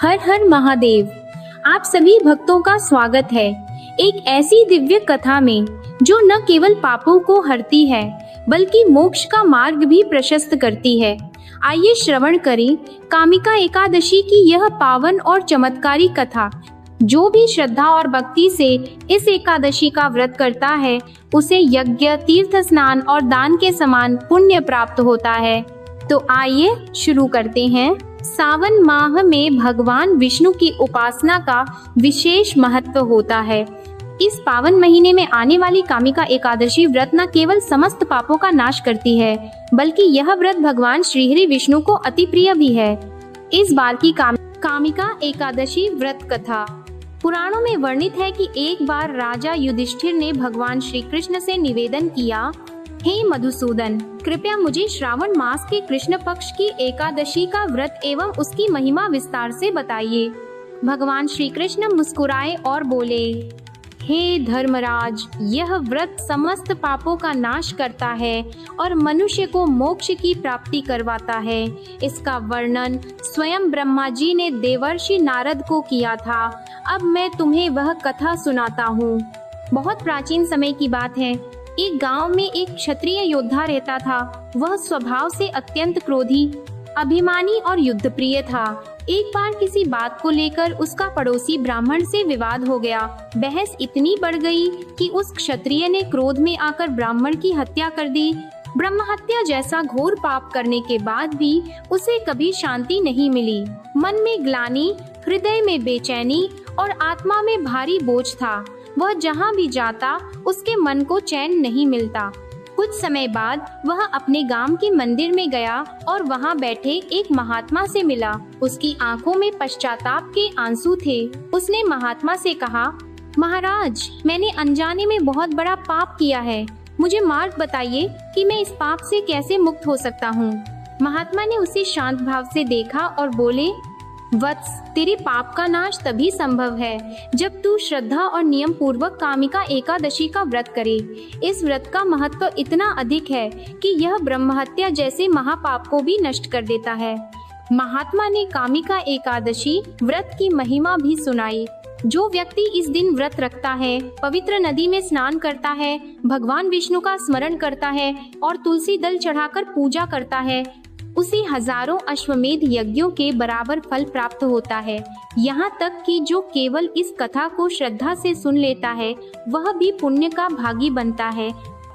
हर हर महादेव। आप सभी भक्तों का स्वागत है एक ऐसी दिव्य कथा में जो न केवल पापों को हरती है बल्कि मोक्ष का मार्ग भी प्रशस्त करती है। आइए श्रवण करें कामिका एकादशी की यह पावन और चमत्कारी कथा। जो भी श्रद्धा और भक्ति से इस एकादशी का व्रत करता है उसे यज्ञ, तीर्थ स्नान और दान के समान पुण्य प्राप्त होता है। तो आइए शुरू करते हैं। सावन माह में भगवान विष्णु की उपासना का विशेष महत्व होता है। इस पावन महीने में आने वाली कामिका एकादशी व्रत न केवल समस्त पापों का नाश करती है बल्कि यह व्रत भगवान श्रीहरि विष्णु को अति प्रिय भी है। इस बार की कामिका एकादशी व्रत कथा पुराणों में वर्णित है कि एक बार राजा युधिष्ठिर ने भगवान श्री कृष्ण से निवेदन किया, हे मधुसूदन, कृपया मुझे श्रावण मास के कृष्ण पक्ष की एकादशी का व्रत एवं उसकी महिमा विस्तार से बताइए। भगवान श्री कृष्ण मुस्कुराए और बोले, हे धर्मराज, यह व्रत समस्त पापों का नाश करता है और मनुष्य को मोक्ष की प्राप्ति करवाता है। इसका वर्णन स्वयं ब्रह्मा जी ने देवर्षि नारद को किया था। अब मैं तुम्हें वह कथा सुनाता हूँ। बहुत प्राचीन समय की बात है। एक गांव में एक क्षत्रिय योद्धा रहता था। वह स्वभाव से अत्यंत क्रोधी, अभिमानी और युद्ध प्रिय था। एक बार किसी बात को लेकर उसका पड़ोसी ब्राह्मण से विवाद हो गया। बहस इतनी बढ़ गई कि उस क्षत्रिय ने क्रोध में आकर ब्राह्मण की हत्या कर दी। ब्रह्म हत्या जैसा घोर पाप करने के बाद भी उसे कभी शांति नहीं मिली। मन में ग्लानि, हृदय में बेचैनी और आत्मा में भारी बोझ था। वह जहाँ भी जाता उसके मन को चैन नहीं मिलता। कुछ समय बाद वह अपने गांव के मंदिर में गया और वहां बैठे एक महात्मा से मिला। उसकी आंखों में पश्चाताप के आंसू थे। उसने महात्मा से कहा, महाराज, मैंने अनजाने में बहुत बड़ा पाप किया है। मुझे मार्ग बताइए कि मैं इस पाप से कैसे मुक्त हो सकता हूँ। महात्मा ने उसे शांत भाव से देखा और बोले, वत्स, तेरे पाप का नाश तभी संभव है जब तू श्रद्धा और नियम पूर्वक कामिका एकादशी का व्रत करे। इस व्रत का महत्व इतना अधिक है कि यह ब्रह्म हत्या जैसे महापाप को भी नष्ट कर देता है। महात्मा ने कामिका एकादशी व्रत की महिमा भी सुनाई। जो व्यक्ति इस दिन व्रत रखता है, पवित्र नदी में स्नान करता है, भगवान विष्णु का स्मरण करता है और तुलसी दल चढ़ाकर पूजा करता है, उसे हजारों अश्वमेध यज्ञों के बराबर फल प्राप्त होता है। यहाँ तक कि जो केवल इस कथा को श्रद्धा से सुन लेता है वह भी पुण्य का भागी बनता है।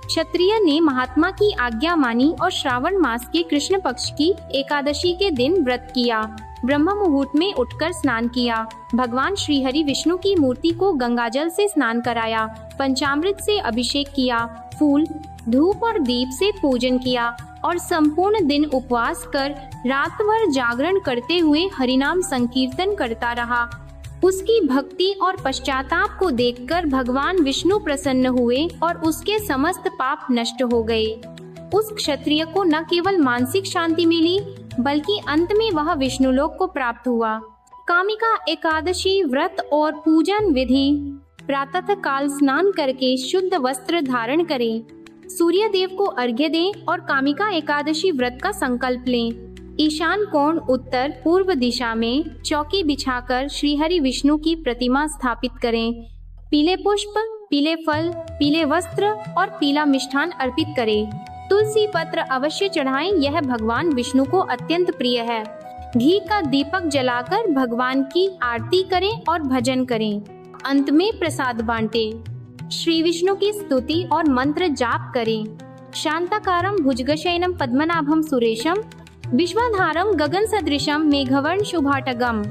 क्षत्रिय ने महात्मा की आज्ञा मानी और श्रावण मास के कृष्ण पक्ष की एकादशी के दिन व्रत किया। ब्रह्म मुहूर्त में उठकर स्नान किया। भगवान श्रीहरि विष्णु की मूर्ति को गंगाजल से स्नान कराया, पंचामृत से अभिषेक किया, फूल, धूप और दीप से पूजन किया और संपूर्ण दिन उपवास कर रात भर जागरण करते हुए हरिनाम संकीर्तन करता रहा। उसकी भक्ति और पश्चाताप को देखकर भगवान विष्णु प्रसन्न हुए और उसके समस्त पाप नष्ट हो गए। उस क्षत्रिय को न केवल मानसिक शांति मिली बल्कि अंत में वह विष्णुलोक को प्राप्त हुआ। कामिका एकादशी व्रत और पूजन विधि। प्रातः काल स्नान करके शुद्ध वस्त्र धारण करें, सूर्य देव को अर्घ्य दें और कामिका एकादशी व्रत का संकल्प लें। ईशान कोण उत्तर पूर्व दिशा में चौकी बिछाकर श्रीहरि विष्णु की प्रतिमा स्थापित करें। पीले पुष्प, पीले फल, पीले वस्त्र और पीला मिष्ठान अर्पित करें। तुलसी पत्र अवश्य चढ़ाएं, यह भगवान विष्णु को अत्यंत प्रिय है। घी का दीपक जलाकर भगवान की आरती करें और भजन करें। अंत में प्रसाद बांटें। श्री विष्णु की स्तुति और मंत्र जाप करें। शांताकारं भुजगशयनं पद्मनाभं सुरेशं विश्वाधारं गगन सदृशं मेघवर्ण शुभाटगम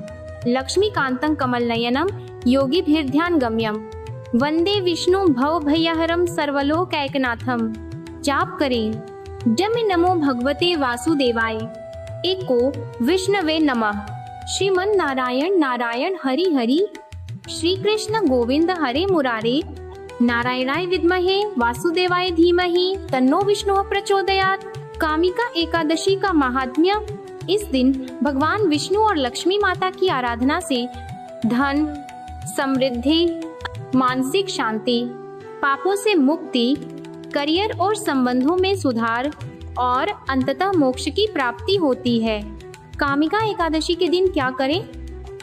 लक्ष्मीकांतं कमलनयनं योगिभिर्ध्यान गम्यम वंदे विष्णु भवभयहरं सर्वलोकैकनाथम। जाप करें। जम नमो भगवते वासुदेवाय। एको विष्णवे नमः। श्रीमन नारायण नारायण हरि हरि। श्री कृष्ण गोविंद हरे मुरारे। नारायणाय विद्महे वासुदेवाय धीमहि तन्नो विष्णु प्रचोदयात्। कामिका एकादशी का महात्म्य। इस दिन भगवान विष्णु और लक्ष्मी माता की आराधना से धन, समृद्धि, मानसिक शांति, पापों से मुक्ति, करियर और संबंधों में सुधार और अंततः मोक्ष की प्राप्ति होती है। कामिका एकादशी के दिन क्या करें?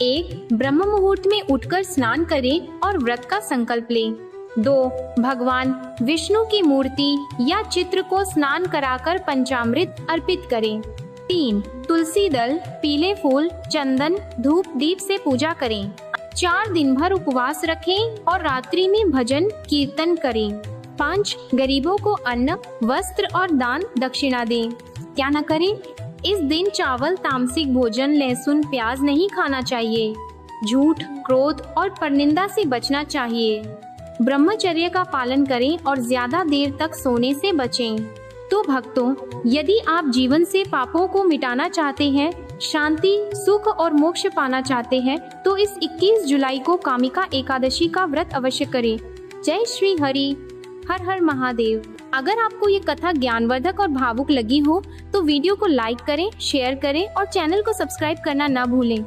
1. ब्रह्म मुहूर्त में उठकर स्नान करें और व्रत का संकल्प लें। 2. भगवान विष्णु की मूर्ति या चित्र को स्नान कराकर पंचामृत अर्पित करें। 3. तुलसी दल, पीले फूल, चंदन, धूप दीप से पूजा करें। 4. दिन भर उपवास रखें और रात्रि में भजन कीर्तन करें। 5. गरीबों को अन्न, वस्त्र और दान दक्षिणा दें। क्या न करें? इस दिन चावल, तामसिक भोजन, लहसुन, प्याज नहीं खाना चाहिए। झूठ, क्रोध और परनिंदा से बचना चाहिए। ब्रह्मचर्य का पालन करें और ज्यादा देर तक सोने से बचें। तो भक्तों, यदि आप जीवन से पापों को मिटाना चाहते हैं, शांति, सुख और मोक्ष पाना चाहते हैं, तो इस 21 जुलाई को कामिका एकादशी का व्रत अवश्य करें। जय श्री हरि, हर हर महादेव। अगर आपको ये कथा ज्ञानवर्धक और भावुक लगी हो तो वीडियो को लाइक करें, शेयर करें और चैनल को सब्सक्राइब करना न भूलें।